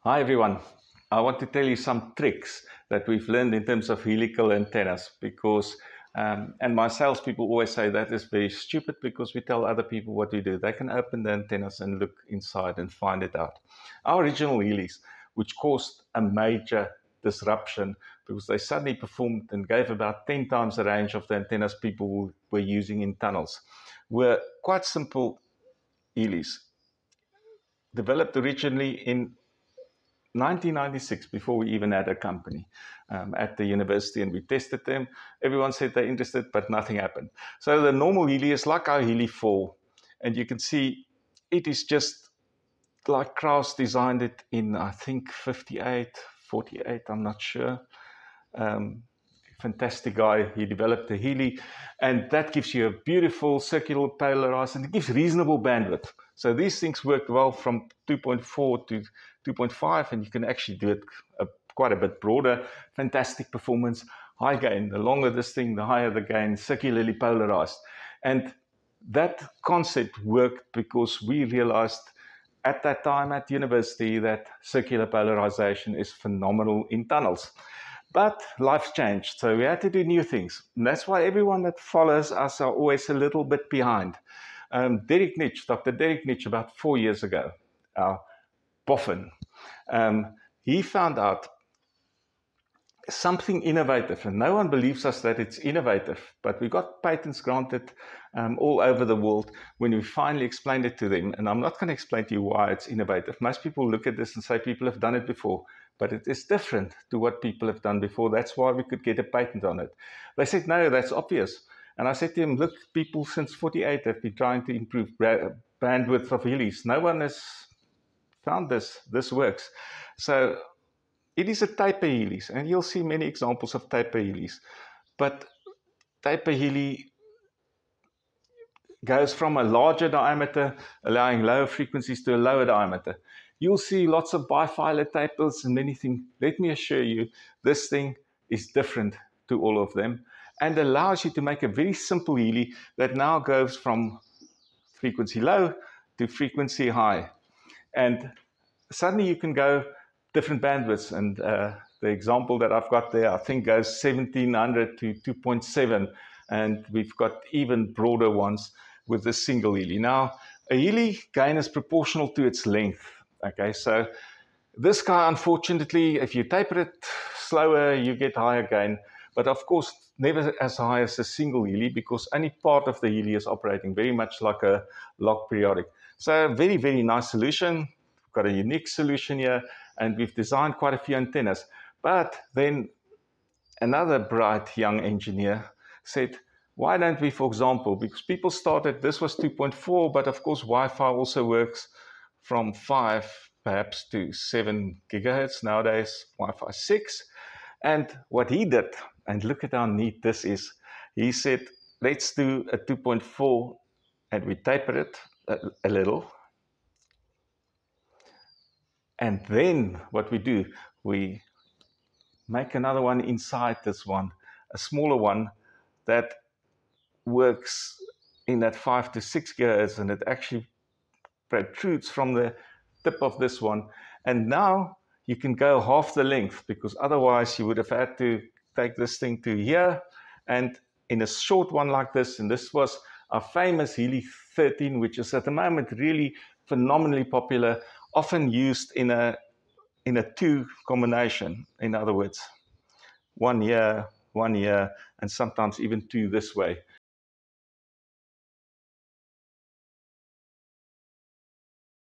Hi everyone. I want to tell you some tricks that we've learned in terms of helical antennas because, and my salespeople always say that is very stupid because we tell other people what we do. They can open the antennas and look inside and find it out. Our original helis, which caused a major disruption because they suddenly performed and gave about 10 times the range of the antennas people were using in tunnels, were quite simple helis, developed originally in 1996, before we even had a company at the university, and we tested them. Everyone said they're interested, but nothing happened. So the normal Heli is like our Heli 4, and you can see it is just like Krauss designed it in, I think, 58, 48, I'm not sure. Fantastic guy. He developed the Heli, and that gives you a beautiful circular polarized, and it gives reasonable bandwidth. So these things work well from 2.4 to 2.5, and you can actually do it quite a bit broader. Fantastic performance, high gain. The longer this thing, the higher the gain, circularly polarized. And that concept worked because we realized at that time at university that circular polarization is phenomenal in tunnels. But life's changed, so we had to do new things. And that's why everyone that follows us are always a little bit behind. Derek Nitsch, Dr. Derek Nitsch, about 4 years ago, our boffin, he found out something innovative, and no one believes us that it's innovative, but we got patents granted all over the world when we finally explained it to them. And I'm not going to explain to you why it's innovative. Most people look at this and say people have done it before, but it is different to what people have done before. That's why we could get a patent on it. They said, no, that's obvious. And I said to him, look, people since 48 have been trying to improve bandwidth of helis. No one has found this works. So it is a taper helis, and you'll see many examples of taper helis. But taper heli goes from a larger diameter, allowing lower frequencies, to a lower diameter. You'll see lots of bifilar tapers and many things. Let me assure you, this thing is different to all of them and allows you to make a very simple heli that now goes from frequency low to frequency high. And suddenly you can go different bandwidths. And the example that I've got there, I think, goes 1700 to 2.7. And we've got even broader ones with the single heli. Now, a heli gain is proportional to its length. Okay, so this guy, unfortunately, if you taper it slower, you get higher gain. But of course, never as high as a single heli, because only part of the heli is operating, very much like a log periodic. So a very, very nice solution. We've got a unique solution here, and we've designed quite a few antennas. But then another bright young engineer said, why don't we, for example, because people started, this was 2.4, but of course Wi-Fi also works from 5 perhaps to 7 gigahertz, nowadays Wi-Fi 6. And what he did, and look at how neat this is, he said, let's do a 2.4, and we taper it a little. And then what we do, we make another one inside this one, a smaller one that works in that 5 to 6 gigahertz, and it actually protrudes from the tip of this one. And now you can go half the length, because otherwise you would have had to take this thing to here. And in a short one like this, and this was our famous Heli 13, which is at the moment really phenomenally popular, often used in a 2 combination. In other words, 1 here, 1 here, and sometimes even 2 this way.